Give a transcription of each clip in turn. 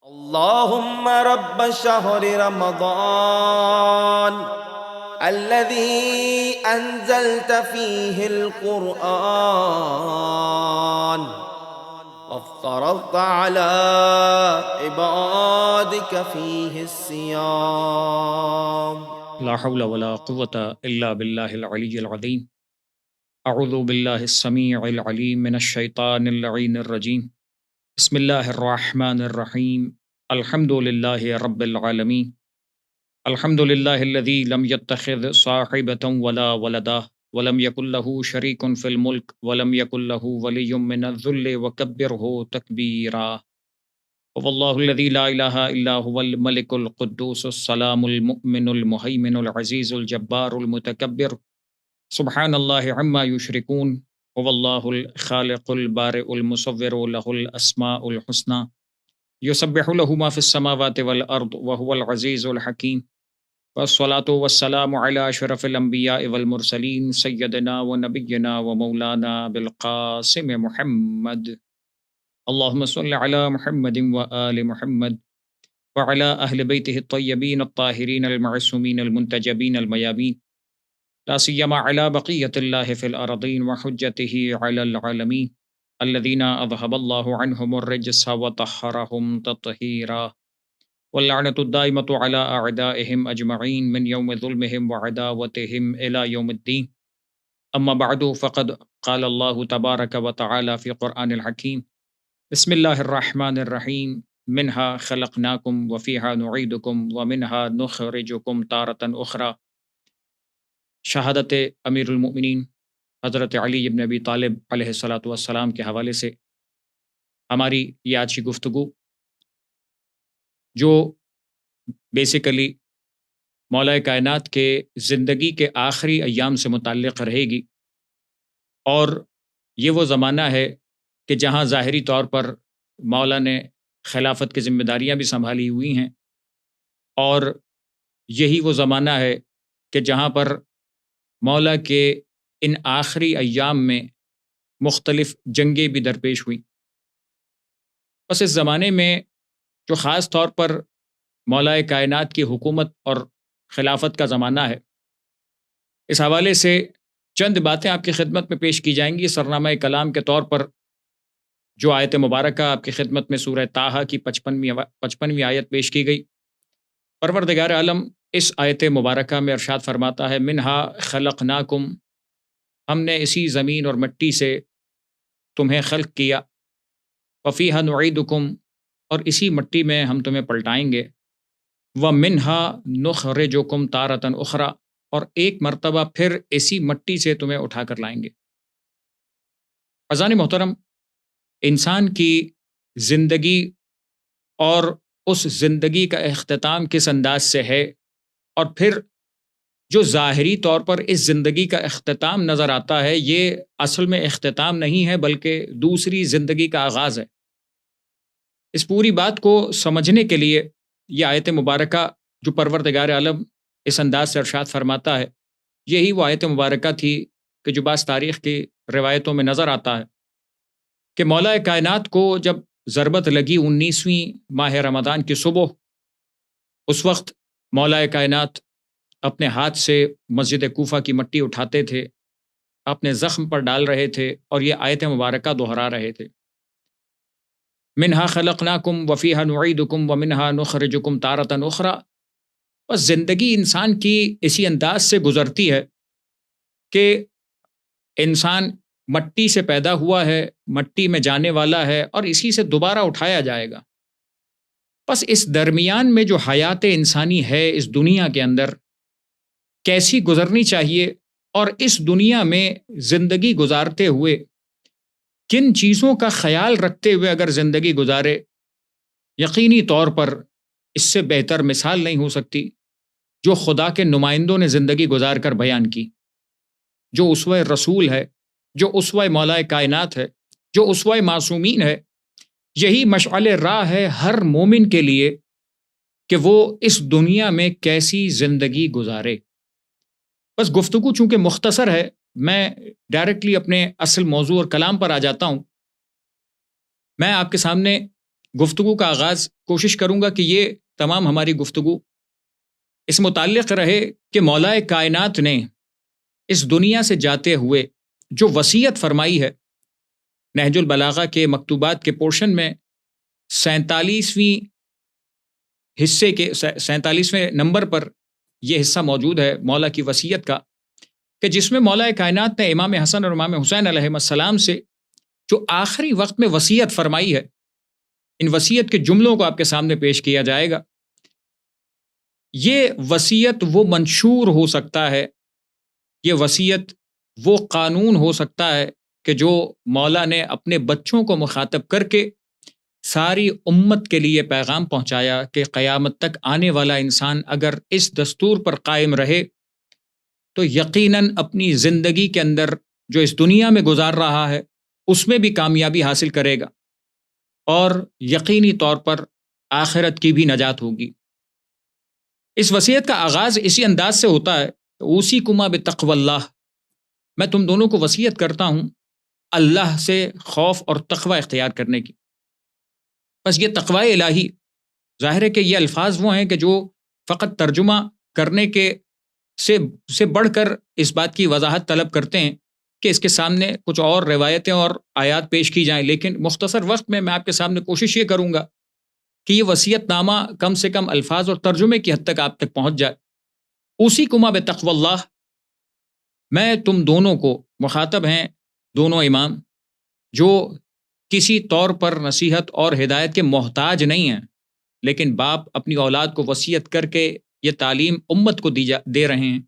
اللهم رب شهر رمضان الذي أنزلت فيه القرآن وافترضت على عبادك فيه الصيام. لا حول ولا قوة إلا بالله العلي العظيم. أعوذ بالله السميع العليم من الشيطان اللعين الرجيم. بسم الله الرحمن الرحيم. الحمد لله رب العالمين. الحمد لله الذي لم يتخذ صاحبة ولا ولدا ولم يكن له شريك في الملك ولم يكن له ولي من الذل وكبره تكبيرا. والله الذي لا إله إلا هو الملك القدوس السلام المؤمن المهيمن العزيز الجبار المتكبر سبحان الله عما يشركون. هو الله الخالق البارئ المصور له الأسماء الحسنى يسبح له ما في السماوات والأرض وهو العزيز الحكيم. والصلاة والسلام على أشرف الأنبياء والمرسلين سيدنا ونبينا ومولانا بالقاسم محمد. اللهم صل على محمد وآل محمد وعلى أهل بيته الطيبين الطاهرين المعصومين المنتجبين الميامين، لا سيما على بقية الله في الأرضين وحجته على العالمين الذين أذهب الله عنهم الرجس وطهرهم تطهيرا، واللعنة الدائمة على أعدائهم أجمعين من يوم ظلمهم وعداوتهم إلى يوم الدين. أما بعد، فقد قال الله تبارك وتعالى في قرآن الحكيم: بسم الله الرحمن الرحيم. منها خلقناكم وفيها نعيدكم ومنها نخرجكم تارة أخرى. شہادت امیر المؤمنین حضرت علی بن ابی طالب علیہ الصلاۃ والسلام کے حوالے سے ہماری یہ آج کی گفتگو، جو بیسیکلی مولا کائنات کے زندگی کے آخری ایام سے متعلق رہے گی، اور یہ وہ زمانہ ہے کہ جہاں ظاہری طور پر مولا نے خلافت کی ذمہ داریاں بھی سنبھالی ہوئی ہیں، اور یہی وہ زمانہ ہے کہ جہاں پر مولا کے ان آخری ایام میں مختلف جنگیں بھی درپیش ہوئیں۔ بس اس زمانے میں جو خاص طور پر مولا کائنات کی حکومت اور خلافت کا زمانہ ہے، اس حوالے سے چند باتیں آپ کی خدمت میں پیش کی جائیں گی۔ سرنامہ کلام کے طور پر جو آیت مبارکہ آپ کی خدمت میں سورہ طٰہٰ کی 55ویں آیت پیش کی گئی، پروردگار عالم اس آیت مبارکہ میں ارشاد فرماتا ہے: منہا خلقناکم، ہم نے اسی زمین اور مٹی سے تمہیں خلق کیا، وفیہا نعیدکم، اور اسی مٹی میں ہم تمہیں پلٹائیں گے، ومنہا نخرجکم تارۃ اخری، اور ایک مرتبہ پھر اسی مٹی سے تمہیں اٹھا کر لائیں گے۔ عزیزان محترم، انسان کی زندگی اور اس زندگی کا اختتام کس انداز سے ہے، اور پھر جو ظاہری طور پر اس زندگی کا اختتام نظر آتا ہے، یہ اصل میں اختتام نہیں ہے بلکہ دوسری زندگی کا آغاز ہے۔ اس پوری بات کو سمجھنے کے لیے یہ آیت مبارکہ جو پروردگار عالم اس انداز سے ارشاد فرماتا ہے، یہی وہ آیت مبارکہ تھی کہ جو بعض تاریخ کی روایتوں میں نظر آتا ہے کہ مولا کائنات کو جب ضربت لگی 19ویں ماہ رمضان کی صبح، اس وقت مولا کائنات اپنے ہاتھ سے مسجد کوفہ کی مٹی اٹھاتے تھے، اپنے زخم پر ڈال رہے تھے، اور یہ آیت مبارکہ دہرا رہے تھے: منہا خلقناکم وفیہا نعیدکم ومنہا نخرجکم تارۃ اخری۔ بس زندگی انسان کی اسی انداز سے گزرتی ہے کہ انسان مٹی سے پیدا ہوا ہے، مٹی میں جانے والا ہے، اور اسی سے دوبارہ اٹھایا جائے گا۔ بس اس درمیان میں جو حیات انسانی ہے اس دنیا کے اندر کیسی گزرنی چاہیے، اور اس دنیا میں زندگی گزارتے ہوئے کن چیزوں کا خیال رکھتے ہوئے اگر زندگی گزارے، یقینی طور پر اس سے بہتر مثال نہیں ہو سکتی جو خدا کے نمائندوں نے زندگی گزار کر بیان کی، جو اسوہ رسول ہے، جو اسوہ مولا کائنات ہے، جو اسوہ معصومین ہے۔ یہی مشعل راہ ہے ہر مومن کے لیے کہ وہ اس دنیا میں کیسی زندگی گزارے۔ بس گفتگو چونکہ مختصر ہے، میں ڈائریکٹلی اپنے اصل موضوع اور کلام پر آ جاتا ہوں۔ میں آپ کے سامنے گفتگو کا آغاز کوشش کروں گا کہ یہ تمام ہماری گفتگو اس متعلق رہے کہ مولا کائنات نے اس دنیا سے جاتے ہوئے جو وصیت فرمائی ہے، نہج البلاغہ کے مکتوبات کے پورشن میں 47ویں حصے کے 47ویں نمبر پر یہ حصہ موجود ہے مولا کی وصیت کا، کہ جس میں مولا کائنات نے امام حسن اور امام حسین علیہ السلام سے جو آخری وقت میں وصیت فرمائی ہے، ان وصیت کے جملوں کو آپ کے سامنے پیش کیا جائے گا۔ یہ وصیت وہ منشور ہو سکتا ہے، یہ وصیت وہ قانون ہو سکتا ہے کہ جو مولا نے اپنے بچوں کو مخاطب کر کے ساری امت کے لیے پیغام پہنچایا کہ قیامت تک آنے والا انسان اگر اس دستور پر قائم رہے تو یقیناً اپنی زندگی کے اندر جو اس دنیا میں گزار رہا ہے اس میں بھی کامیابی حاصل کرے گا، اور یقینی طور پر آخرت کی بھی نجات ہوگی۔ اس وصیت کا آغاز اسی انداز سے ہوتا ہے، اوصیکما بتقوی اللہ، میں تم دونوں کو وصیت کرتا ہوں اللہ سے خوف اور تقوی اختیار کرنے کی۔ بس یہ تقوی الہی، ظاہر ہے کہ یہ الفاظ وہ ہیں کہ جو فقط ترجمہ کرنے کے سے بڑھ کر اس بات کی وضاحت طلب کرتے ہیں کہ اس کے سامنے کچھ اور روایتیں اور آیات پیش کی جائیں، لیکن مختصر وقت میں آپ کے سامنے کوشش یہ کروں گا کہ یہ وصیت نامہ کم سے کم الفاظ اور ترجمے کی حد تک آپ تک پہنچ جائے۔ اوصیکما بتقوی اللہ، میں تم دونوں کو، مخاطب ہیں دونوں امام جو کسی طور پر نصیحت اور ہدایت کے محتاج نہیں ہیں، لیکن باپ اپنی اولاد کو وصیت کر کے یہ تعلیم امت کو دے رہے ہیں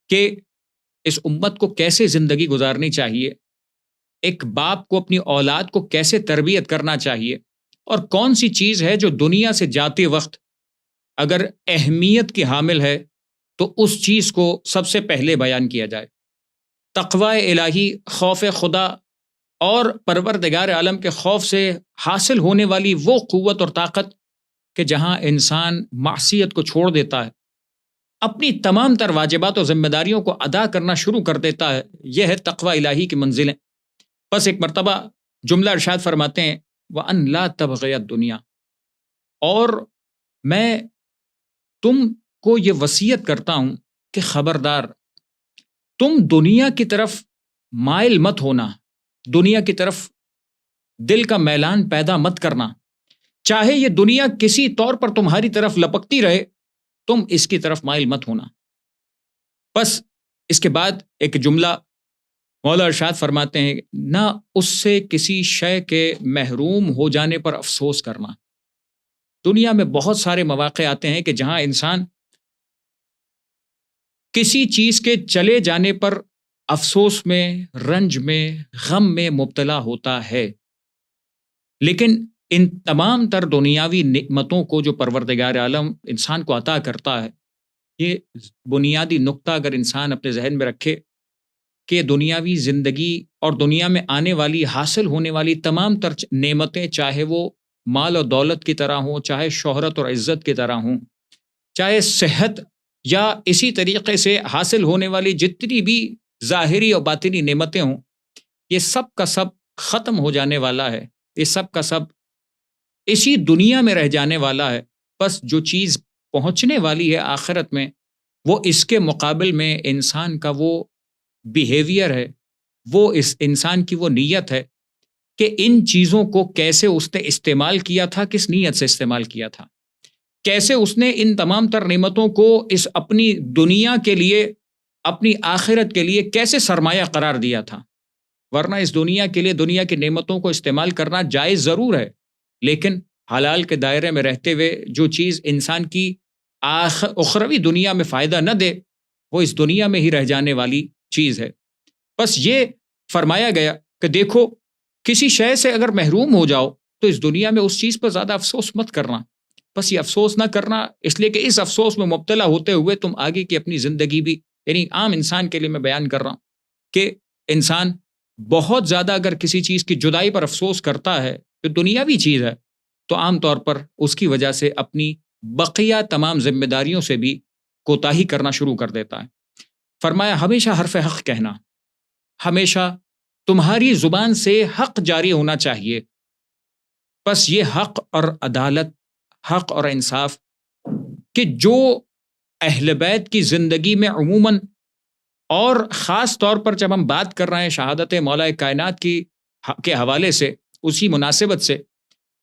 کہ اس امت کو کیسے زندگی گزارنی چاہیے، ایک باپ کو اپنی اولاد کو کیسے تربیت کرنا چاہیے، اور کون سی چیز ہے جو دنیا سے جاتے وقت اگر اہمیت کی حامل ہے تو اس چیز کو سب سے پہلے بیان کیا جائے۔ تقوی الہی، خوف خدا اور پروردگار عالم کے خوف سے حاصل ہونے والی وہ قوت اور طاقت کہ جہاں انسان معصیت کو چھوڑ دیتا ہے، اپنی تمام تر واجبات اور ذمہ داریوں کو ادا کرنا شروع کر دیتا ہے، یہ ہے تقوی الہی کی منزلیں۔ بس ایک مرتبہ جملہ ارشاد فرماتے ہیں وَأَن لَا تَبْغِيَ الدُّنْيَا، اور میں تم کو یہ وصیت کرتا ہوں کہ خبردار تم دنیا کی طرف مائل مت ہونا، دنیا کی طرف دل کا میلان پیدا مت کرنا، چاہے یہ دنیا کسی طور پر تمہاری طرف لپکتی رہے تم اس کی طرف مائل مت ہونا۔ بس اس کے بعد ایک جملہ مولا ارشاد فرماتے ہیں نہ اس سے کسی شے کے محروم ہو جانے پر افسوس کرنا۔ دنیا میں بہت سارے مواقع آتے ہیں کہ جہاں انسان کسی چیز کے چلے جانے پر افسوس میں، رنج میں، غم میں مبتلا ہوتا ہے، لیکن ان تمام تر دنیاوی نعمتوں کو جو پروردگار عالم انسان کو عطا کرتا ہے، یہ بنیادی نقطہ اگر انسان اپنے ذہن میں رکھے کہ دنیاوی زندگی اور دنیا میں آنے والی، حاصل ہونے والی تمام تر نعمتیں، چاہے وہ مال اور دولت کی طرح ہوں، چاہے شہرت اور عزت کی طرح ہوں، چاہے صحت یا اسی طریقے سے حاصل ہونے والی جتنی بھی ظاہری اور باطنی نعمتیں ہوں، یہ سب کا سب ختم ہو جانے والا ہے، یہ سب کا سب اسی دنیا میں رہ جانے والا ہے۔ بس جو چیز پہنچنے والی ہے آخرت میں، وہ اس کے مقابل میں انسان کا وہ بیہیویئر ہے، وہ اس انسان کی وہ نیت ہے کہ ان چیزوں کو کیسے اس نے استعمال کیا تھا، کس نیت سے استعمال کیا تھا، کیسے اس نے ان تمام تر نعمتوں کو اس اپنی دنیا کے لیے، اپنی آخرت کے لیے کیسے سرمایہ قرار دیا تھا۔ ورنہ اس دنیا کے لیے دنیا کی نعمتوں کو استعمال کرنا جائز ضرور ہے، لیکن حلال کے دائرے میں رہتے ہوئے جو چیز انسان کی اخروی دنیا میں فائدہ نہ دے، وہ اس دنیا میں ہی رہ جانے والی چیز ہے۔ بس یہ فرمایا گیا کہ دیکھو کسی شے سے اگر محروم ہو جاؤ تو اس دنیا میں اس چیز پر زیادہ افسوس مت کرنا، بس یہ افسوس نہ کرنا اس لیے کہ اس افسوس میں مبتلا ہوتے ہوئے تم آگے کی اپنی زندگی بھی، یعنی عام انسان کے لیے میں بیان کر رہا ہوں کہ انسان بہت زیادہ اگر کسی چیز کی جدائی پر افسوس کرتا ہے جو دنیاوی چیز ہے، تو عام طور پر اس کی وجہ سے اپنی بقیہ تمام ذمہ داریوں سے بھی کوتاہی کرنا شروع کر دیتا ہے۔ فرمایا ہمیشہ حرف حق کہنا، ہمیشہ تمہاری زبان سے حق جاری ہونا چاہیے، بس یہ حق اور عدالت، حق اور انصاف کہ جو اہل بیت کی زندگی میں عموماً اور خاص طور پر جب ہم بات کر رہے ہیں شہادت مولا کائنات کی کے حوالے سے، اسی مناسبت سے،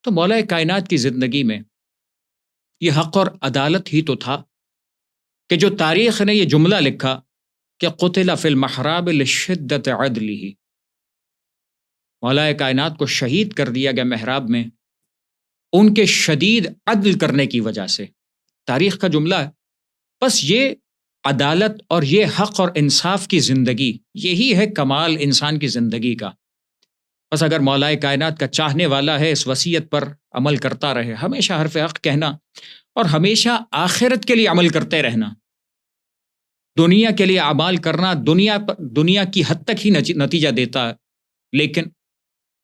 تو مولا کائنات کی زندگی میں یہ حق اور عدالت ہی تو تھا کہ جو تاریخ نے یہ جملہ لکھا کہ قتل فی المحراب لشدت عدلہ، مولا کائنات کو شہید کر دیا گیا محراب میں ان کے شدید عدل کرنے کی وجہ سے، تاریخ کا جملہ ہے۔ بس یہ عدالت اور یہ حق اور انصاف کی زندگی، یہی ہے کمال انسان کی زندگی کا۔ بس اگر مولا کائنات کا چاہنے والا ہے اس وصیت پر عمل کرتا رہے، ہمیشہ حرف حق کہنا اور ہمیشہ آخرت کے لیے عمل کرتے رہنا، دنیا کے لیے اعمال کرنا دنیا کی حد تک ہی نتیجہ دیتا ہے، لیکن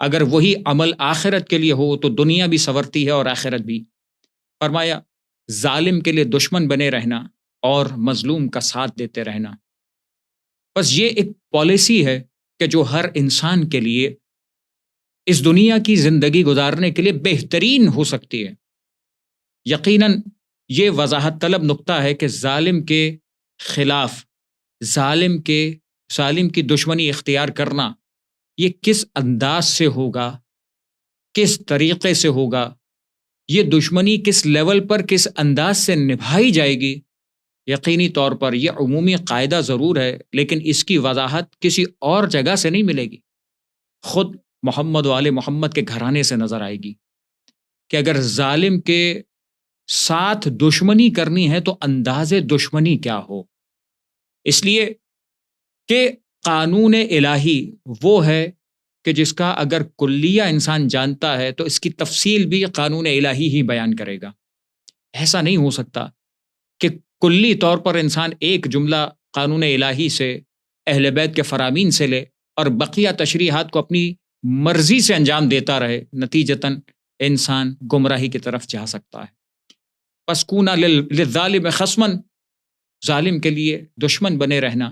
اگر وہی عمل آخرت کے لیے ہو تو دنیا بھی سنورتی ہے اور آخرت بھی۔ فرمایا ظالم کے لیے دشمن بنے رہنا اور مظلوم کا ساتھ دیتے رہنا، بس یہ ایک پالیسی ہے کہ جو ہر انسان کے لیے اس دنیا کی زندگی گزارنے کے لیے بہترین ہو سکتی ہے۔ یقیناً یہ وضاحت طلب نقطہ ہے کہ ظالم کے خلاف، ظالم کی دشمنی اختیار کرنا یہ کس انداز سے ہوگا، کس طریقے سے ہوگا، یہ دشمنی کس لیول پر کس انداز سے نبھائی جائے گی، یقینی طور پر یہ عمومی قاعدہ ضرور ہے، لیکن اس کی وضاحت کسی اور جگہ سے نہیں ملے گی، خود محمد و آل محمد کے گھرانے سے نظر آئے گی کہ اگر ظالم کے ساتھ دشمنی کرنی ہے تو انداز دشمنی کیا ہو۔ اس لیے کہ قانون الہی وہ ہے کہ جس کا اگر کلیہ انسان جانتا ہے تو اس کی تفصیل بھی قانون الہی ہی بیان کرے گا۔ ایسا نہیں ہو سکتا کہ کلی طور پر انسان ایک جملہ قانون الہی سے، اہل بیت کے فرامین سے لے اور بقیہ تشریحات کو اپنی مرضی سے انجام دیتا رہے، نتیجتاً انسان گمراہی کی طرف جا سکتا ہے۔ پس کونا للظالم خصما، ظالم کے لیے دشمن بنے رہنا،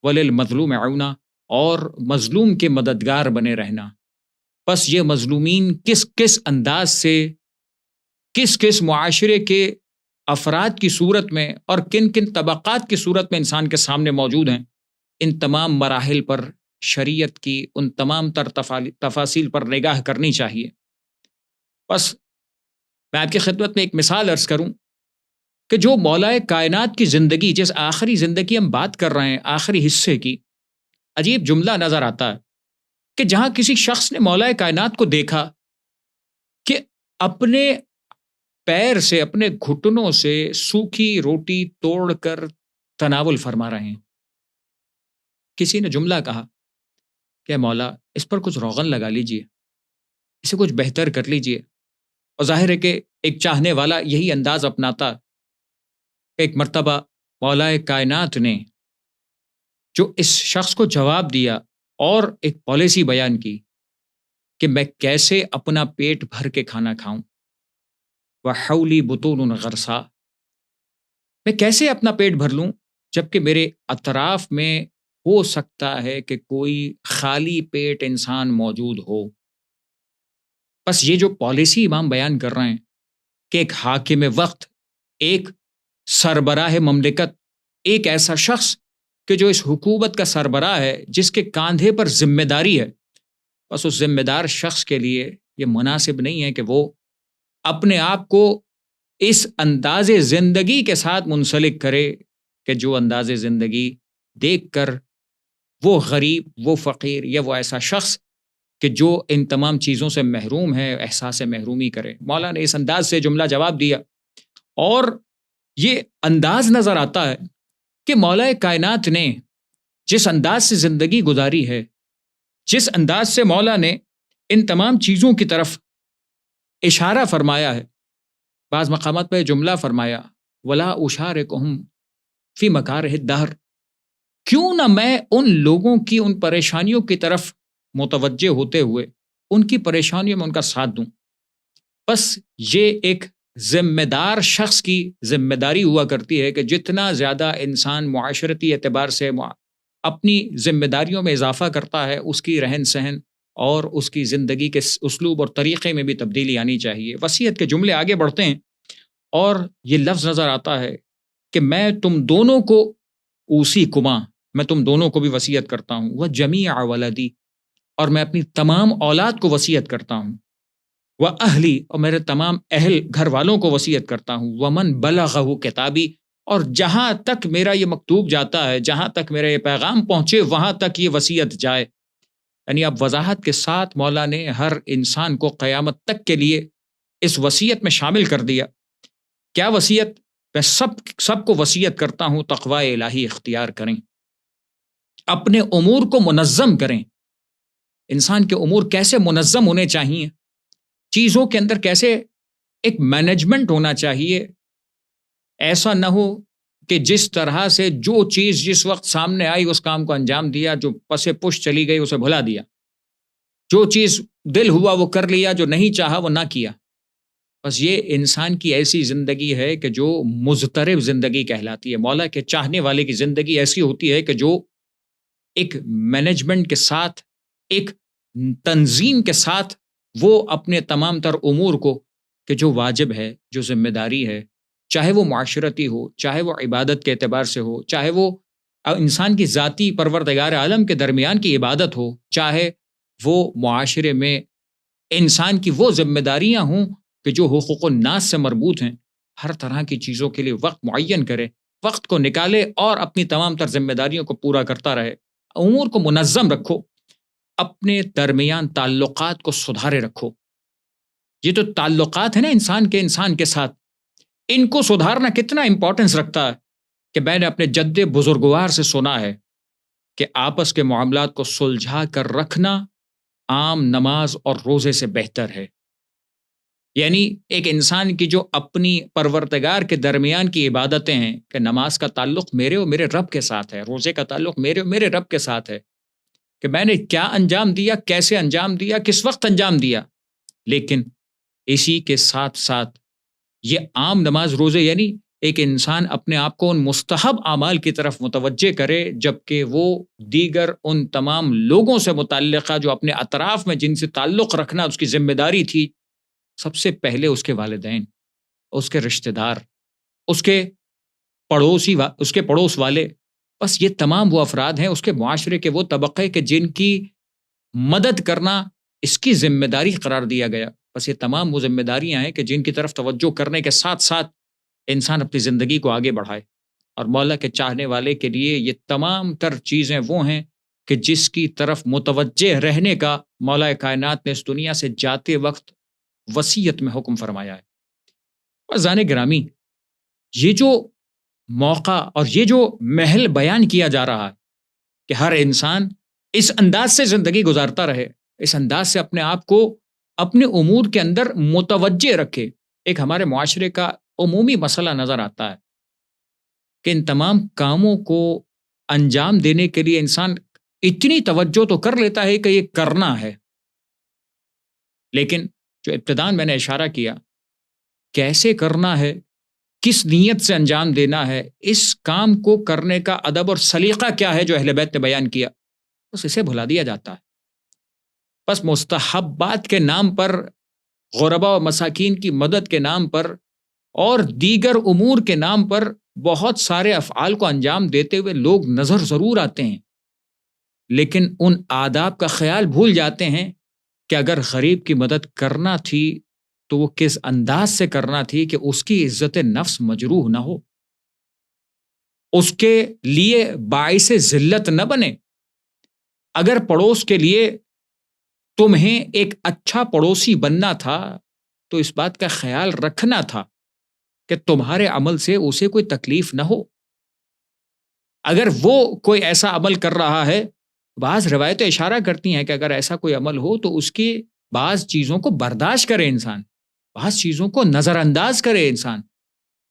وللمظلوم عونا، اور مظلوم کے مددگار بنے رہنا۔ بس یہ مظلومین کس کس انداز سے، کس کس معاشرے کے افراد کی صورت میں اور کن کن طبقات کی صورت میں انسان کے سامنے موجود ہیں، ان تمام مراحل پر شریعت کی ان تمام تر تفاصیل پر نگاہ کرنی چاہیے۔ بس میں آپ کی خدمت میں ایک مثال عرض کروں کہ جو مولا کائنات کی زندگی، جس آخری زندگی ہم بات کر رہے ہیں، آخری حصے کی، عجیب جملہ نظر آتا ہے کہ جہاں کسی شخص نے مولا کائنات کو دیکھا کہ اپنے پیر سے، اپنے گھٹنوں سے سوکھی روٹی توڑ کر تناول فرما رہے ہیں، کسی نے جملہ کہا کہ مولا اس پر کچھ روغن لگا لیجئے، اسے کچھ بہتر کر لیجئے، اور ظاہر ہے کہ ایک چاہنے والا یہی انداز اپناتا۔ ایک مرتبہ مولا کائنات نے جو اس شخص کو جواب دیا اور ایک پالیسی بیان کی کہ میں کیسے اپنا پیٹ بھر کے کھانا کھاؤں، وحولی بطون غرسا، میں کیسے اپنا پیٹ بھر لوں جبکہ میرے اطراف میں ہو سکتا ہے کہ کوئی خالی پیٹ انسان موجود ہو۔ بس یہ جو پالیسی امام بیان کر رہے ہیں کہ ایک حاکم وقت، ایک سربراہ مملکت، ایک ایسا شخص کہ جو اس حکومت کا سربراہ ہے، جس کے کاندھے پر ذمہ داری ہے، بس اس ذمہ دار شخص کے لیے یہ مناسب نہیں ہے کہ وہ اپنے آپ کو اس انداز زندگی کے ساتھ منسلک کرے کہ جو انداز زندگی دیکھ کر وہ غریب، وہ فقیر یا وہ ایسا شخص کہ جو ان تمام چیزوں سے محروم ہے، احساس محرومی کرے۔ مولا نے اس انداز سے جملہ جواب دیا، اور یہ انداز نظر آتا ہے کہ مولا کائنات نے جس انداز سے زندگی گزاری ہے، جس انداز سے مولا نے ان تمام چیزوں کی طرف اشارہ فرمایا ہے، بعض مقامات پہ جملہ فرمایا ولا اشارکہم فی مکارہ الدہر، کیوں نہ میں ان لوگوں کی ان پریشانیوں کی طرف متوجہ ہوتے ہوئے ان کی پریشانیوں میں ان کا ساتھ دوں۔ بس یہ ایک ذمہ دار شخص کی ذمہ داری ہوا کرتی ہے کہ جتنا زیادہ انسان معاشرتی اعتبار سے اپنی ذمہ داریوں میں اضافہ کرتا ہے، اس کی رہن سہن اور اس کی زندگی کے اسلوب اور طریقے میں بھی تبدیلی آنی چاہیے۔ وصیت کے جملے آگے بڑھتے ہیں اور یہ لفظ نظر آتا ہے کہ میں تم دونوں کو اوصیکما، میں تم دونوں کو بھی وصیت کرتا ہوں، وہ جمیع ولدی، اور میں اپنی تمام اولاد کو وصیت کرتا ہوں، وہ اہلی، اور میرے تمام اہل گھر والوں کو وصیت کرتا ہوں، ومن بلغہ کتابی، اور جہاں تک میرا یہ مکتوب جاتا ہے، جہاں تک میرا یہ پیغام پہنچے وہاں تک یہ وصیت جائے۔ یعنی اب وضاحت کے ساتھ مولا نے ہر انسان کو قیامت تک کے لیے اس وصیت میں شامل کر دیا۔ کیا وصیت؟ میں سب کو وصیت کرتا ہوں تقوی الہی اختیار کریں، اپنے امور کو منظم کریں۔ انسان کے امور کیسے منظم ہونے چاہیے، چیزوں کے اندر کیسے ایک مینجمنٹ ہونا چاہیے، ایسا نہ ہو کہ جس طرح سے جو چیز جس وقت سامنے آئی اس کام کو انجام دیا، جو پس پش چلی گئی اسے بھلا دیا، جو چیز دل ہوا وہ کر لیا، جو نہیں چاہا وہ نہ کیا۔ بس یہ انسان کی ایسی زندگی ہے کہ جو مضطرب زندگی کہلاتی ہے۔ مولا کے چاہنے والے کی زندگی ایسی ہوتی ہے کہ جو ایک مینجمنٹ کے ساتھ، ایک تنظیم کے ساتھ وہ اپنے تمام تر امور کو، کہ جو واجب ہے، جو ذمہ داری ہے، چاہے وہ معاشرتی ہو، چاہے وہ عبادت کے اعتبار سے ہو، چاہے وہ انسان کی ذاتی پروردگار عالم کے درمیان کی عبادت ہو، چاہے وہ معاشرے میں انسان کی وہ ذمہ داریاں ہوں کہ جو حقوق الناس سے مربوط ہیں، ہر طرح کی چیزوں کے لیے وقت معین کرے، وقت کو نکالے اور اپنی تمام تر ذمہ داریوں کو پورا کرتا رہے۔ امور کو منظم رکھو، اپنے درمیان تعلقات کو سدھارے رکھو۔ یہ تو تعلقات ہیں نا انسان کے ساتھ، ان کو سدھارنا کتنا امپورٹنس رکھتا ہے کہ میں نے اپنے جد بزرگوار سے سنا ہے کہ آپس کے معاملات کو سلجھا کر رکھنا عام نماز اور روزے سے بہتر ہے۔ یعنی ایک انسان کی جو اپنی پروردگار کے درمیان کی عبادتیں ہیں، کہ نماز کا تعلق میرے اور میرے رب کے ساتھ ہے، روزے کا تعلق میرے اور میرے رب کے ساتھ ہے، کہ میں نے کیا انجام دیا، کیسے انجام دیا، کس وقت انجام دیا۔ لیکن اسی کے ساتھ ساتھ یہ عام نماز روزے، یعنی ایک انسان اپنے آپ کو ان مستحب اعمال کی طرف متوجہ کرے، جبکہ وہ دیگر ان تمام لوگوں سے متعلقہ جو اپنے اطراف میں جن سے تعلق رکھنا اس کی ذمہ داری تھی، سب سے پہلے اس کے والدین، اس کے رشتہ دار، اس کے پڑوس والے، بس یہ تمام وہ افراد ہیں، اس کے معاشرے کے وہ طبقے کہ جن کی مدد کرنا اس کی ذمہ داری قرار دیا گیا۔ بس یہ تمام وہ ذمہ داریاں ہیں کہ جن کی طرف توجہ کرنے کے ساتھ ساتھ انسان اپنی زندگی کو آگے بڑھائے۔ اور مولا کے چاہنے والے کے لیے یہ تمام تر چیزیں وہ ہیں کہ جس کی طرف متوجہ رہنے کا مولا کائنات نے اس دنیا سے جاتے وقت وصیت میں حکم فرمایا ہے۔ اور زان گرامی، یہ جو موقع اور یہ جو محل بیان کیا جا رہا ہے کہ ہر انسان اس انداز سے زندگی گزارتا رہے، اس انداز سے اپنے آپ کو اپنے امور کے اندر متوجہ رکھے، ایک ہمارے معاشرے کا عمومی مسئلہ نظر آتا ہے کہ ان تمام کاموں کو انجام دینے کے لیے انسان اتنی توجہ تو کر لیتا ہے کہ یہ کرنا ہے، لیکن جو ابتداء میں نے اشارہ کیا کیسے کرنا ہے، کس نیت سے انجام دینا ہے، اس کام کو کرنے کا ادب اور سلیقہ کیا ہے جو اہل بیت نے بیان کیا، بس اسے بھلا دیا جاتا ہے۔ بس مستحبات کے نام پر، غربا و مساکین کی مدد کے نام پر اور دیگر امور کے نام پر بہت سارے افعال کو انجام دیتے ہوئے لوگ نظر ضرور آتے ہیں، لیکن ان آداب کا خیال بھول جاتے ہیں کہ اگر غریب کی مدد کرنا تھی تو وہ کس انداز سے کرنا تھی کہ اس کی عزت نفس مجروح نہ ہو، اس کے لیے باعث ذلت نہ بنے۔ اگر پڑوس کے لیے تمہیں ایک اچھا پڑوسی بننا تھا تو اس بات کا خیال رکھنا تھا کہ تمہارے عمل سے اسے کوئی تکلیف نہ ہو۔ اگر وہ کوئی ایسا عمل کر رہا ہے، بعض روایتیں اشارہ کرتی ہیں کہ اگر ایسا کوئی عمل ہو تو اس کی بعض چیزوں کو برداشت کرے انسان، بعض چیزوں کو نظر انداز کرے انسان۔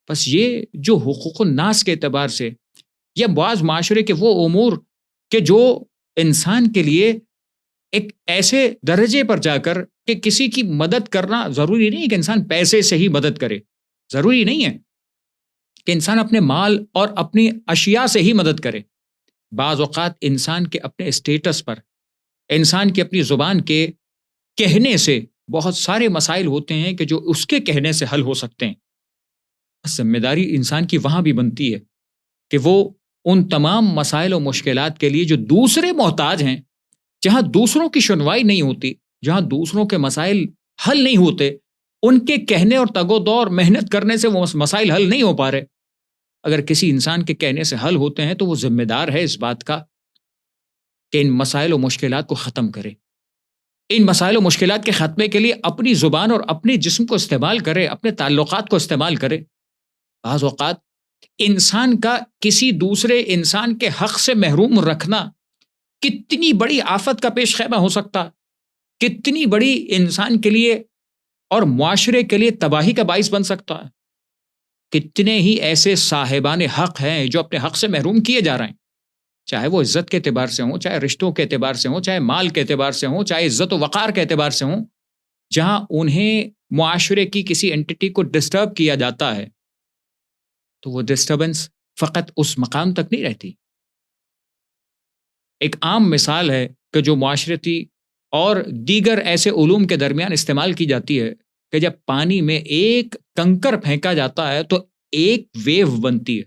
بس یہ جو حقوق الناس کے اعتبار سے، یا بعض معاشرے کے وہ امور کہ جو انسان کے لیے ایک ایسے درجے پر جا کر کہ کسی کی مدد کرنا ضروری نہیں ہے کہ انسان پیسے سے ہی مدد کرے، ضروری نہیں ہے کہ انسان اپنے مال اور اپنی اشیاء سے ہی مدد کرے۔ بعض اوقات انسان کے اپنے اسٹیٹس پر، انسان کی اپنی زبان کے کہنے سے بہت سارے مسائل ہوتے ہیں کہ جو اس کے کہنے سے حل ہو سکتے ہیں. ذمہ داری انسان کی وہاں بھی بنتی ہے کہ وہ ان تمام مسائل و مشکلات کے لیے جو دوسرے محتاج ہیں، جہاں دوسروں کی سنوائی نہیں ہوتی، جہاں دوسروں کے مسائل حل نہیں ہوتے، ان کے کہنے اور تگ و دو اور محنت کرنے سے وہ مسائل حل نہیں ہو پا رہے. اگر کسی انسان کے کہنے سے حل ہوتے ہیں تو وہ ذمہ دار ہے اس بات کا کہ ان مسائل و مشکلات کو ختم کرے. ان مسائل و مشکلات کے خاتمے کے لیے اپنی زبان اور اپنے جسم کو استعمال کرے، اپنے تعلقات کو استعمال کرے. بعض اوقات انسان کا کسی دوسرے انسان کے حق سے محروم رکھنا کتنی بڑی آفت کا پیش خیمہ ہو سکتا، کتنی بڑی انسان کے لیے اور معاشرے کے لیے تباہی کا باعث بن سکتا ہے. کتنے ہی ایسے صاحبان حق ہیں جو اپنے حق سے محروم کیے جا رہے ہیں، چاہے وہ عزت کے اعتبار سے ہوں، چاہے رشتوں کے اعتبار سے ہوں، چاہے مال کے اعتبار سے ہوں، چاہے عزت و وقار کے اعتبار سے ہوں. جہاں انہیں معاشرے کی کسی اینٹی کو ڈسٹرب کیا جاتا ہے تو وہ ڈسٹربنس فقط اس مقام تک نہیں رہتی. ایک عام مثال ہے کہ جو معاشرتی اور دیگر ایسے علوم کے درمیان استعمال کی جاتی ہے کہ جب پانی میں ایک کنکر پھینکا جاتا ہے تو ایک ویو بنتی ہے.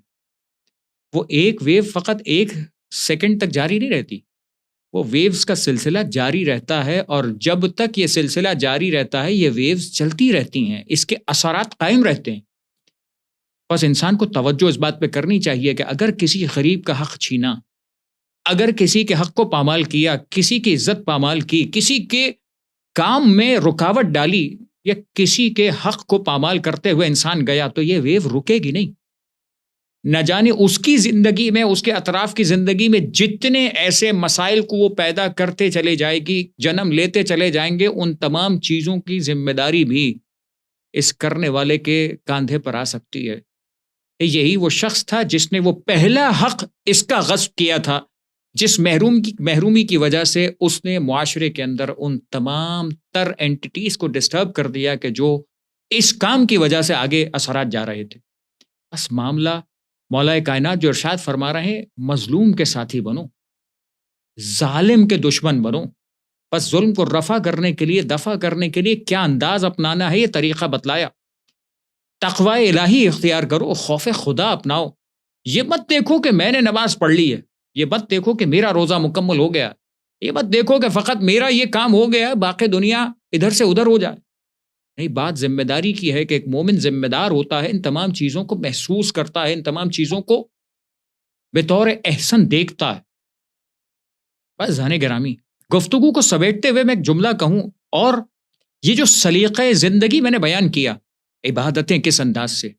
وہ ایک ویو فقط ایک سیکنڈ تک جاری نہیں رہتی، وہ ویوز کا سلسلہ جاری رہتا ہے، اور جب تک یہ سلسلہ جاری رہتا ہے یہ ویوز چلتی رہتی ہیں، اس کے اثرات قائم رہتے ہیں. بس انسان کو توجہ اس بات پہ کرنی چاہیے کہ اگر کسی غریب کا حق چھینا، اگر کسی کے حق کو پامال کیا، کسی کی عزت پامال کی، کسی کے کام میں رکاوٹ ڈالی، یا کسی کے حق کو پامال کرتے ہوئے انسان گیا تو یہ ویو رکے گی نہیں. نہ جانے اس کی زندگی میں، اس کے اطراف کی زندگی میں جتنے ایسے مسائل کو وہ پیدا کرتے چلے جائے گی، جنم لیتے چلے جائیں گے، ان تمام چیزوں کی ذمہ داری بھی اس کرنے والے کے کاندھے پر آ سکتی ہے. یہی وہ شخص تھا جس نے وہ پہلا حق اس کا غصب کیا تھا، جس محرومی کی وجہ سے اس نے معاشرے کے اندر ان تمام تر اینٹیز کو ڈسٹرب کر دیا کہ جو اس کام کی وجہ سے آگے اثرات جا رہے تھے. بس معاملہ مولا کائنات جو ارشاد فرما رہے ہیں، مظلوم کے ساتھی بنو، ظالم کے دشمن بنو. بس ظلم کو رفع کرنے کے لیے، دفع کرنے کے لیے کیا انداز اپنانا ہے یہ طریقہ بتلایا. تقوی الہی اختیار کرو، خوف خدا اپناؤ. یہ مت دیکھو کہ میں نے نماز پڑھ لی ہے، یہ مت دیکھو کہ میرا روزہ مکمل ہو گیا، یہ مت دیکھو کہ فقط میرا یہ کام ہو گیا، باقی دنیا ادھر سے ادھر ہو جائے. نہیں، بات ذمہ داری کی ہے کہ ایک مومن ذمہ دار ہوتا ہے، ان تمام چیزوں کو محسوس کرتا ہے، ان تمام چیزوں کو بطور احسن دیکھتا ہے. بس ذہن گرامی، گفتگو کو سمیٹتے ہوئے میں ایک جملہ کہوں، اور یہ جو سلیقہ زندگی میں نے بیان کیا، عبادتیں کس انداز سے.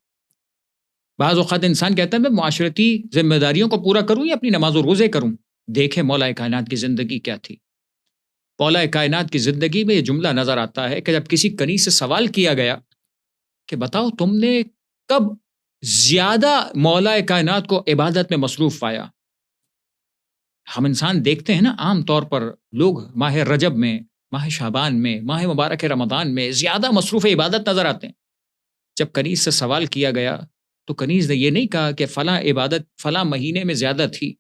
بعض اوقات انسان کہتا ہے میں معاشرتی ذمہ داریوں کو پورا کروں یا اپنی نماز و روزے کروں. دیکھیں مولا کائنات کی زندگی کیا تھی. مولا کائنات کی زندگی میں یہ جملہ نظر آتا ہے کہ جب کسی کنیز سے سوال کیا گیا کہ بتاؤ تم نے کب زیادہ مولا کائنات کو عبادت میں مصروف پایا. ہم انسان دیکھتے ہیں نا، عام طور پر لوگ ماہ رجب میں، ماہ شعبان میں، ماہ مبارک رمضان میں زیادہ مصروف عبادت نظر آتے ہیں. جب کنیز سے سوال کیا گیا تو کنیز نے یہ نہیں کہا کہ فلاں عبادت فلاں مہینے میں زیادہ تھی.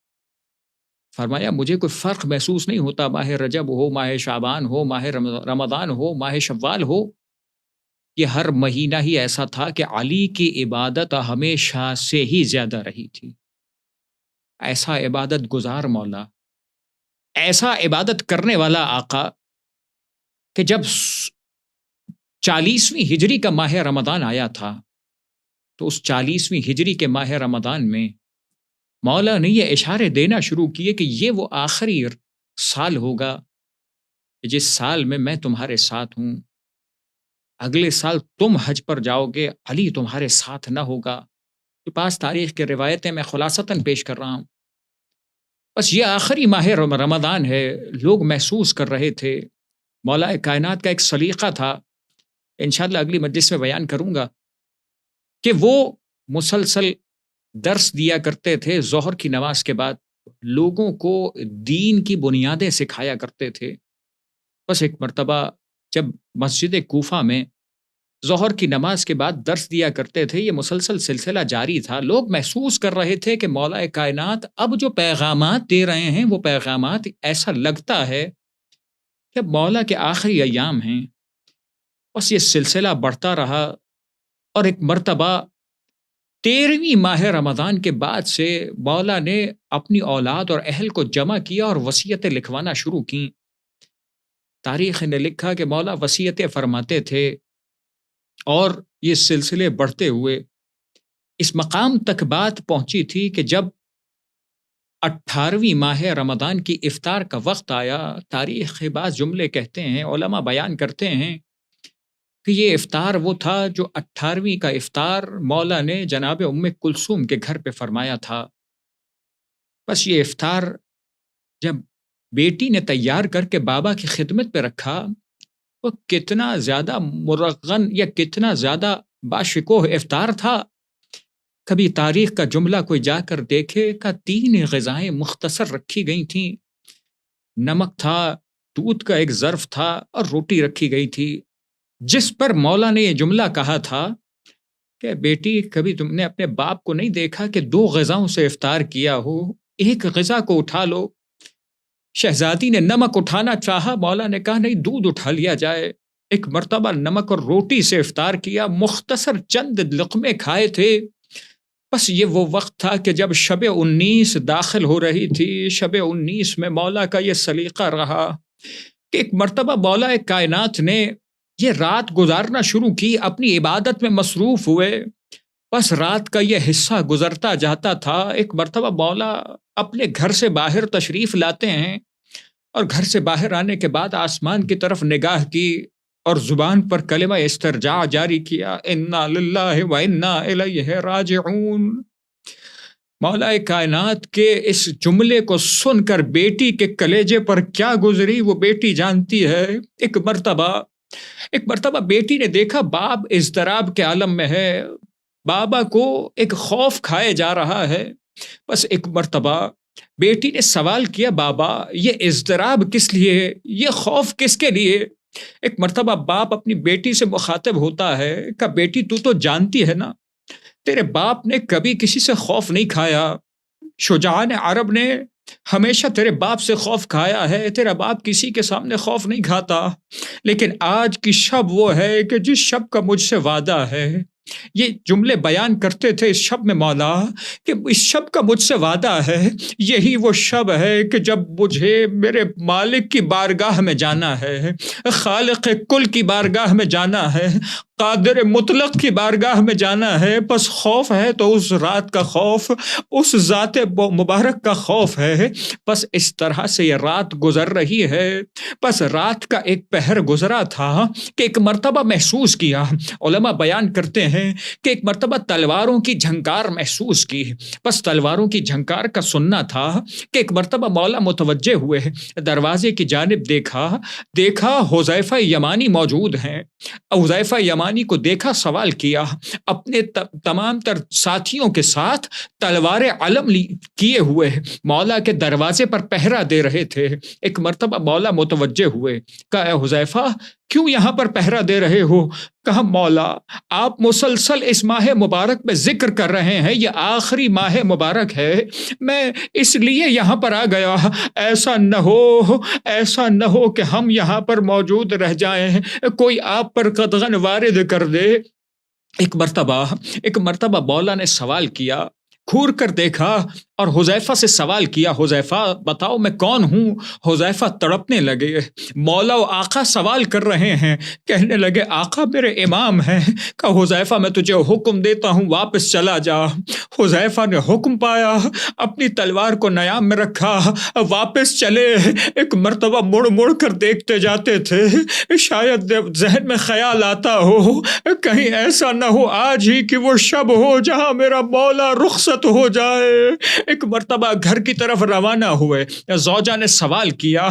فرمایا مجھے کوئی فرق محسوس نہیں ہوتا، ماہ رجب ہو، ماہ شعبان ہو، ماہ رمضان ہو، ماہ شوال ہو، یہ ہر مہینہ ہی ایسا تھا کہ علی کی عبادت ہمیشہ سے ہی زیادہ رہی تھی. ایسا عبادت گزار مولا، ایسا عبادت کرنے والا آقا کہ جب 40ویں ہجری کا ماہ رمضان آیا تھا تو اس 40ویں ہجری کے ماہ رمضان میں مولا نے یہ اشارے دینا شروع کیے کہ یہ وہ آخری سال ہوگا جس سال میں تمہارے ساتھ ہوں. اگلے سال تم حج پر جاؤ گے، علی تمہارے ساتھ نہ ہوگا. کے پاس تاریخ کی روایتیں میں خلاصتاً پیش کر رہا ہوں. بس یہ آخری ماہ رمضان ہے، لوگ محسوس کر رہے تھے. مولا کائنات کا ایک سلیقہ تھا، انشاءاللہ اگلی مجلس میں بیان کروں گا، کہ وہ مسلسل درس دیا کرتے تھے. ظہر کی نماز کے بعد لوگوں کو دین کی بنیادیں سکھایا کرتے تھے. بس ایک مرتبہ جب مسجد کوفہ میں ظہر کی نماز کے بعد درس دیا کرتے تھے، یہ مسلسل سلسلہ جاری تھا. لوگ محسوس کر رہے تھے کہ مولا کائنات اب جو پیغامات دے رہے ہیں وہ پیغامات ایسا لگتا ہے کہ مولا کے آخری ایام ہیں، بس یہ سلسلہ بڑھتا رہا، اور ایک مرتبہ 13ویں ماہ رمضان کے بعد سے مولا نے اپنی اولاد اور اہل کو جمع کیا اور وصیتیں لکھوانا شروع کیں۔ تاریخ نے لکھا کہ مولا وصیتیں فرماتے تھے، اور یہ سلسلے بڑھتے ہوئے اس مقام تک بات پہنچی تھی کہ جب 18ویں ماہ رمضان کی افطار کا وقت آیا، تاریخ کے بعض جملے کہتے ہیں، علماء بیان کرتے ہیں کہ یہ افطار وہ تھا جو 18ویں کا افطار مولا نے جناب ام کلثوم کے گھر پہ فرمایا تھا۔ بس یہ افطار جب بیٹی نے تیار کر کے بابا کی خدمت پہ رکھا، وہ کتنا زیادہ مرغن یا کتنا زیادہ باشکوہ افطار تھا۔ کبھی تاریخ کا جملہ کوئی جا کر دیکھے کہ 3 غذائیں مختصر رکھی گئی تھیں، نمک تھا، دودھ کا ایک ظرف تھا، اور روٹی رکھی گئی تھی، جس پر مولا نے یہ جملہ کہا تھا کہ بیٹی کبھی تم نے اپنے باپ کو نہیں دیکھا کہ 2 غذاؤں سے افطار کیا ہو، ایک غذا کو اٹھا لو۔ شہزادی نے نمک اٹھانا چاہا، مولا نے کہا نہیں، دودھ اٹھا لیا جائے۔ ایک مرتبہ نمک اور روٹی سے افطار کیا، مختصر چند لقمے کھائے تھے۔ بس یہ وہ وقت تھا کہ جب شب 19 داخل ہو رہی تھی۔ شب 19 میں مولا کا یہ سلیقہ رہا کہ ایک مرتبہ مولا کائنات نے یہ رات گزارنا شروع کی، اپنی عبادت میں مصروف ہوئے۔ بس رات کا یہ حصہ گزرتا جاتا تھا، ایک مرتبہ مولا اپنے گھر سے باہر تشریف لاتے ہیں، اور گھر سے باہر آنے کے بعد آسمان کی طرف نگاہ کی اور زبان پر کلمہ استرجاع جاری کیا، انا للہ و انا الیہ راجعون۔ مولا کائنات کے اس جملے کو سن کر بیٹی کے کلیجے پر کیا گزری وہ بیٹی جانتی ہے۔ ایک مرتبہ بیٹی نے دیکھا باپ اضطراب کے عالم میں ہے، بابا کو ایک خوف کھائے جا رہا ہے۔ بس ایک مرتبہ بیٹی نے سوال کیا، بابا یہ اضطراب کس لیے، یہ خوف کس کے لیے؟ ایک مرتبہ باپ اپنی بیٹی سے مخاطب ہوتا ہے کہ بیٹی تو جانتی ہے نا، تیرے باپ نے کبھی کسی سے خوف نہیں کھایا، شجاعان عرب نے ہمیشہ تیرے باپ سے خوف کھایا ہے، تیرا باپ کسی کے سامنے خوف نہیں کھاتا، لیکن آج کی شب وہ ہے کہ جس شب کا مجھ سے وعدہ ہے۔ یہ جملے بیان کرتے تھے اس شب میں مولا کہ اس شب کا مجھ سے وعدہ ہے، یہی وہ شب ہے کہ جب مجھے میرے مالک کی بارگاہ میں جانا ہے، خالق کل کی بارگاہ میں جانا ہے، قادر مطلق کی بارگاہ میں جانا ہے۔ بس خوف ہے تو اس رات کا خوف، اس ذات مبارک کا خوف ہے۔ بس اس طرح سے یہ رات گزر رہی ہے۔ بس رات کا ایک پہر گزرا تھا کہ ایک مرتبہ محسوس کیا، علماء بیان کرتے ہیں کہ ایک مرتبہ تلواروں کی جھنکار محسوس کی۔ بس تلواروں کی جھنکار کا سننا تھا کہ ایک مرتبہ مولا متوجہ ہوئے، دروازے کی جانب دیکھا حذیفہ یمانی موجود ہیں۔ حذیفہ یمانی کو دیکھا، سوال کیا، اپنے تمام تر ساتھیوں کے ساتھ تلوار علم کیے ہوئے مولا کے دروازے پر پہرا دے رہے تھے۔ ایک مرتبہ مولا متوجہ ہوئے، کہا اے حذیفہ کیوں یہاں پر پہرا دے رہے ہو؟ کہا مولا آپ مسلسل اس ماہ مبارک میں ذکر کر رہے ہیں، یہ آخری ماہ مبارک ہے، میں اس لیے یہاں پر آ گیا، ایسا نہ ہو کہ ہم یہاں پر موجود رہ جائیں، کوئی آپ پر قدغن وارد کر دے۔ ایک مرتبہ مولا نے سوال کیا، گھور کر دیکھا اور حذیفہ سے سوال کیا، حذیفہ بتاؤ میں کون ہوں؟ حذیفہ تڑپنے لگے، مولا و آقا سوال کر رہے ہیں، کہنے لگے آقا میرے امام ہیں۔ کہا حذیفہ میں تجھے حکم دیتا ہوں واپس چلا جا۔ حذیفہ نے حکم پایا، اپنی تلوار کو نیام میں رکھا، واپس چلے۔ ایک مرتبہ مڑ کر دیکھتے جاتے تھے، شاید ذہن میں خیال آتا ہو کہیں ایسا نہ ہو آج ہی کہ وہ شب ہو جہاں میرا مولا رخصت ہو جائے۔ ایک مرتبہ گھر کی طرف روانہ ہوئے، زوجہ نے سوال کیا،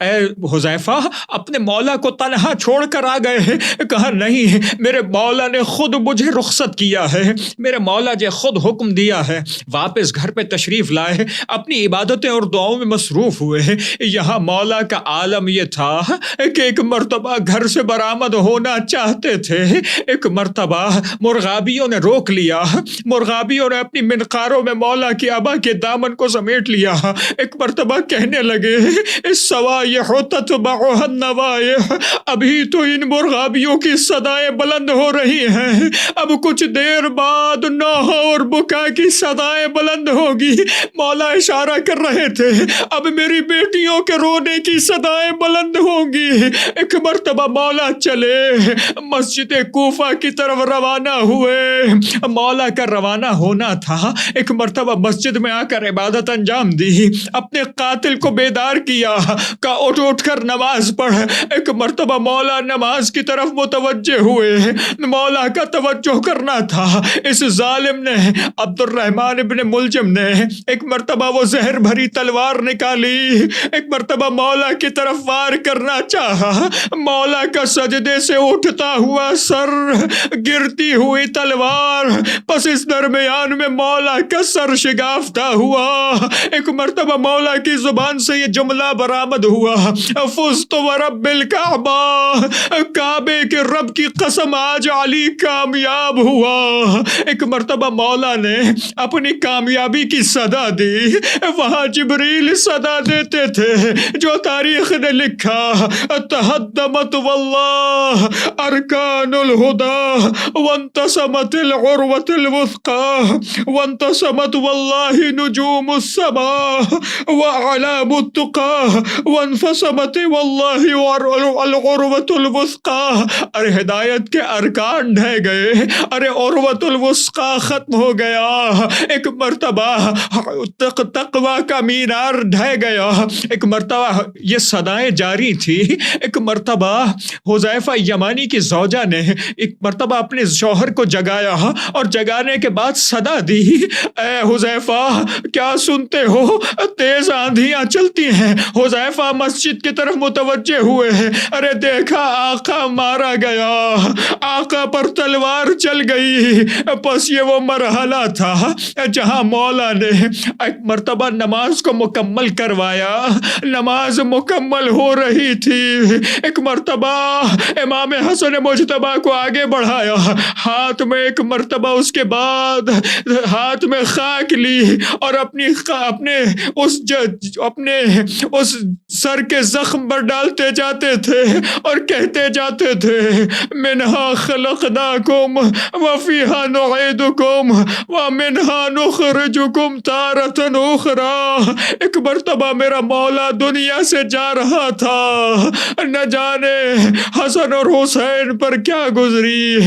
اے حذیفہ اپنے مولا کو تنہا چھوڑ کر آ گئے ہیں؟ کہا نہیں، میرے مولا نے خود مجھے رخصت کیا ہے، میرے مولا نے خود حکم دیا ہے۔ واپس گھر پہ تشریف لائے، اپنی عبادتیں اور دعاؤں میں مصروف ہوئے۔ یہاں مولا کا عالم یہ تھا کہ ایک مرتبہ گھر سے برآمد ہونا چاہتے تھے، ایک مرتبہ مرغابیوں نے روک لیا، مرغابیوں نے اپنی منقاروں میں مولا کی ابا کے دامن کو سمیٹ لیا. ایک مرتبہ کہنے لگے اس سوائح تتبعها النوائح، ابھی تو ان مرغابیوں کی صدائیں بلند ہو رہی ہیں، اب کچھ دیر بعد نوح اور بکا کی صدائیں بلند ہوگی. مولا اشارہ کر رہے تھے اب میری بیٹیوں کے رونے کی صدائیں بلند ہوں گی. ایک مرتبہ مولا چلے مسجد کوفہ کی طرف روانہ ہوئے. مولا کا روانہ ہونا تھا. ایک مرتبہ مسجد میں آ کر عبادت انجام دی، اپنے قاتل کو بیدار کیا، کا اٹھ کر نماز پڑھ. ایک مرتبہ مولا نماز کی طرف متوجہ ہوئے. مولا کا توجہ کرنا تھا. اس ظالم نے عبد الرحمن ابن ملجم نے ایک مرتبہ وہ زہر بھری تلوار نکالی، ایک مرتبہ مولا کی طرف وار کرنا چاہا. مولا کا سجدے سے اٹھتا ہوا سر، گرتی ہوئی تلوار، پس اس درمیان میں مولا کا سر شگافتہ ہوا. ایک مرتبہ مولا کی زبان سے یہ جملہ برآمد ہوا، فزت ورب الکعبہ، کعبے کے رب کی قسم آج علی کامیاب ہوا. ایک مرتبہ مولا نے اپنی کامیابی کی صدا دی. وہاں جبریل صدا دیتے تھے جو تاریخ نے لکھا تہدمت واللہ ارکان الہدى وانتصمت العروۃ الوثقى وانتصمت واللہ نجوم السماء واعلام التقى وانفصمت واللہ العروۃ الوثقى. ارے ہدایت کے ارکان ڈھہ گئے، ارے عروۃ الوثقى ختم ہو گیا. ایک مرتبہ تقوی کا مینار ڈھہ گیا. ایک مرتبہ یہ صدائیں جاری تھی. ایک مرتبہ حذیفہ یمانی کی زوجہ نے ایک مرتبہ اپنے شوہر کو جگایا اور جگانے کے بعد صدا دی، اے حذیفہ کیا سنتے ہو؟ تیز آندھیاں چلتی ہیں. حذیفہ مسجد کی طرف متوجہ ہوئے، ارے دیکھا آقا مارا گیا، آقا پر تلوار چل گئی. پس یہ وہ مرحلہ تھا جہاں مولا نے ایک مرتبہ نماز کو مکمل کروایا. نماز مکمل ہو رہی تھی. ایک مرتبہ امام حسن مجتبیٰ کو آگے بڑھایا، ہاتھ میں ایک مرتبہ اس کے بعد ہاتھ میں خاک لی اور اپنے اس سر کے زخم پر ڈالتے جاتے تھے اور کہتے جاتے تھے منہا خلقناکم وفیہا نعیدکم ومنہا نخرجکم تارۃ اخری. ایک مرتبہ میرا مولا دنیا سے جا رہا تھا، نہ جانے حسن اور حسین پر کیا گزری،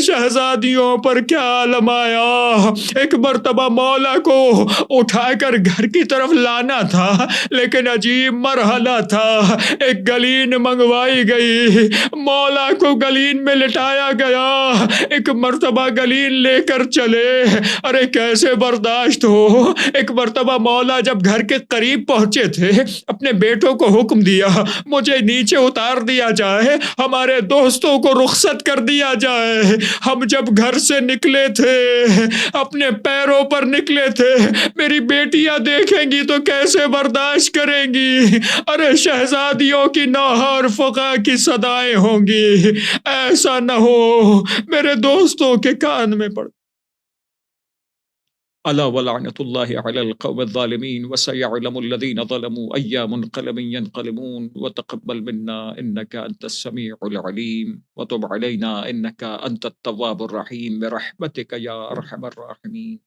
شہزادیوں پر کیا عالم آیا. ایک مرتبہ مولا کو اٹھا کر گھر کی طرف لانا تھا، لیکن عجیب مرحلہ تھا. ایک گلین منگوائی گئی، مولا کو گلین میں لٹایا گیا. ایک مرتبہ گلین لے کر چلے، ارے کیسے برداشت ہو. ایک مرتبہ مولا جب گھر کے قریب پہنچے تھے اپنے بیٹوں کو حکم دیا مجھے نیچے اتار دیا جائے، ہمارے دوستوں کو رخصت کر دیا جائے. ہم جب گھر سے نکلے تھے اپنے پیروں پر نکلے تھے، میری بیٹیاں دیکھیں گی تو کیسے برداشت کریں گی. ارے شہزادیوں کی نوحہ اور فقہ کی صدائیں ہوں گی، ایسا نہ ہو میرے دوستوں کے کان میں پڑ. الا ولعنۃ اللہ علی القوم الظالمین وسيعلم الذین ظلموا أي منقلب ينقلبون وتقبل منا انك انت السميع العلیم وتب علينا انك انت التواب الرحیم برحمتك یا ارحم الراحمین.